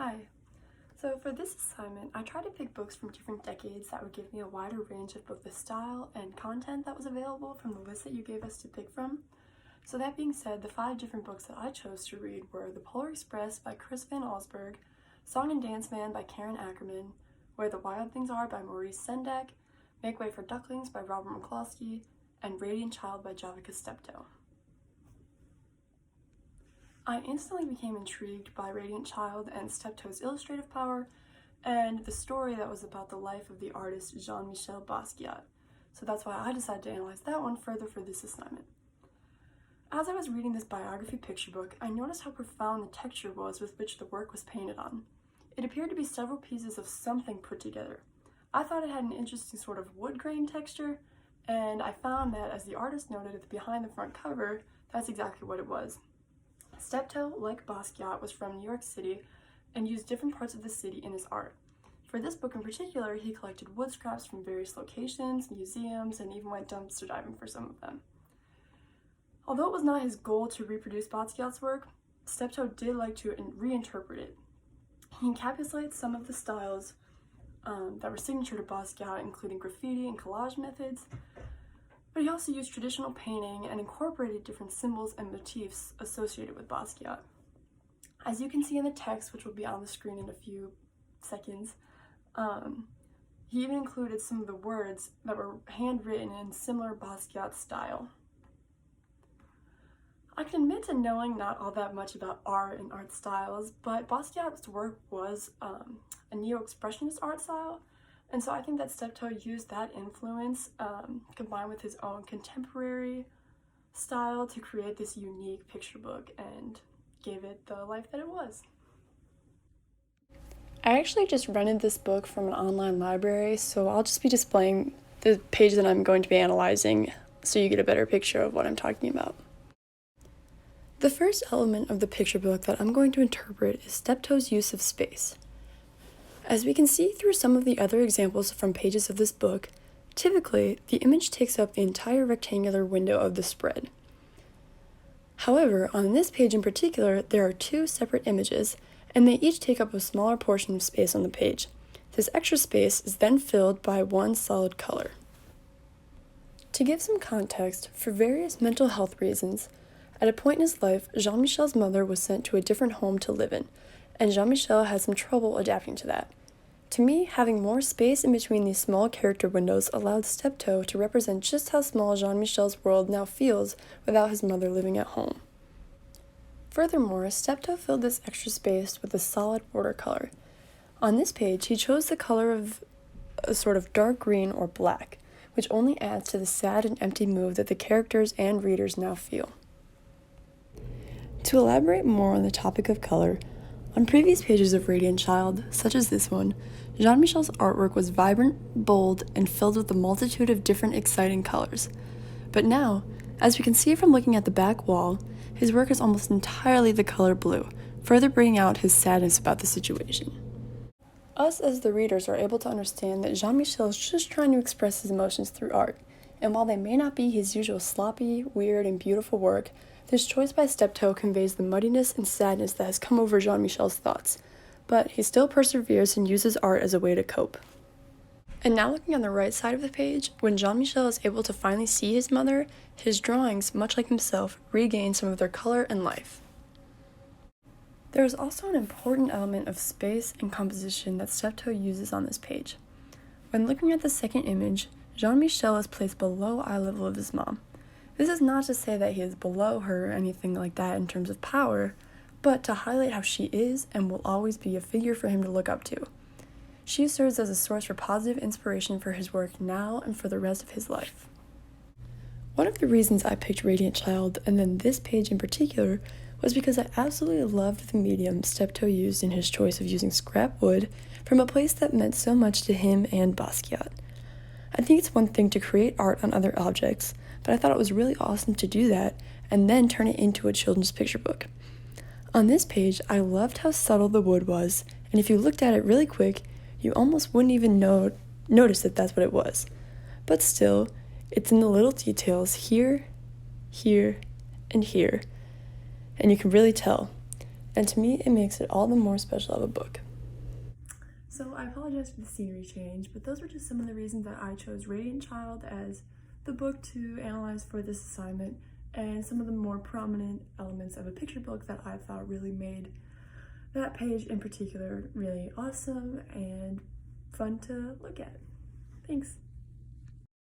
Hi. So for this assignment, I tried to pick books from different decades that would give me a wider range of both the style and content that was available from the list that you gave us to pick from. So that being said, the 5 different books that I chose to read were The Polar Express by Chris Van Allsburg, Song and Dance Man by Karen Ackerman, Where the Wild Things Are by Maurice Sendak, Make Way for Ducklings by Robert McCloskey, and Radiant Child by Javika Steptoe. I instantly became intrigued by Radiant Child and Steptoe's illustrative power, and the story that was about the life of the artist Jean-Michel Basquiat. So that's why I decided to analyze that one further for this assignment. As I was reading this biography picture book, I noticed how profound the texture was with which the work was painted on. It appeared to be several pieces of something put together. I thought it had an interesting sort of wood grain texture, and I found that, as the artist noted at the behind the front cover, that's exactly what it was. Steptoe, like Basquiat, was from New York City and used different parts of the city in his art. For this book in particular, he collected wood scraps from various locations, museums, and even went dumpster diving for some of them. Although it was not his goal to reproduce Basquiat's work, Steptoe did like to reinterpret it. He encapsulates some of the styles that were signature to Basquiat, including graffiti and collage methods, but he also used traditional painting and incorporated different symbols and motifs associated with Basquiat. As you can see in the text, which will be on the screen in a few seconds, he even included some of the words that were handwritten in similar Basquiat style. I can admit to knowing not all that much about art and art styles, but Basquiat's work was a neo-expressionist art style, and so I think that Steptoe used that influence combined with his own contemporary style to create this unique picture book and gave it the life that it was. I actually just rented this book from an online library, so I'll just be displaying the page that I'm going to be analyzing so you get a better picture of what I'm talking about. The first element of the picture book that I'm going to interpret is Steptoe's use of space. As we can see through some of the other examples from pages of this book, typically the image takes up the entire rectangular window of the spread. However, on this page in particular, there are 2 separate images, and they each take up a smaller portion of space on the page. This extra space is then filled by one solid color. To give some context, for various mental health reasons, at a point in his life, Jean-Michel's mother was sent to a different home to live in, and Jean-Michel had some trouble adapting to that. To me, having more space in between these small character windows allowed Steptoe to represent just how small Jean-Michel's world now feels without his mother living at home. Furthermore, Steptoe filled this extra space with a solid watercolor. On this page, he chose the color of a sort of dark green or black, which only adds to the sad and empty mood that the characters and readers now feel. To elaborate more on the topic of color, on previous pages of Radiant Child, such as this one, Jean-Michel's artwork was vibrant, bold, and filled with a multitude of different exciting colors. But now, as we can see from looking at the back wall, his work is almost entirely the color blue, further bringing out his sadness about the situation. Us as the readers are able to understand that Jean-Michel is just trying to express his emotions through art, and while they may not be his usual sloppy, weird, and beautiful work, this choice by Steptoe conveys the muddiness and sadness that has come over Jean-Michel's thoughts, but he still perseveres and uses art as a way to cope. And now looking on the right side of the page, when Jean-Michel is able to finally see his mother, his drawings, much like himself, regain some of their color and life. There is also an important element of space and composition that Steptoe uses on this page. When looking at the second image, Jean-Michel is placed below eye level of his mom. This is not to say that he is below her or anything like that in terms of power, but to highlight how she is and will always be a figure for him to look up to. She serves as a source for positive inspiration for his work now and for the rest of his life. One of the reasons I picked Radiant Child, and then this page in particular, was because I absolutely loved the medium Steptoe used in his choice of using scrap wood from a place that meant so much to him and Basquiat. I think it's one thing to create art on other objects, but I thought it was really awesome to do that and then turn it into a children's picture book. On this page, I loved how subtle the wood was, and if you looked at it really quick, you almost wouldn't even notice that that's what it was. But still, it's in the little details here, here, and here, and you can really tell. and to me, it makes it all the more special of a book. So I apologize for the scenery change, but those were just some of the reasons that I chose Radiant Child as the book to analyze for this assignment, and some of the more prominent elements of a picture book that I thought really made that page in particular really awesome and fun to look at. Thanks.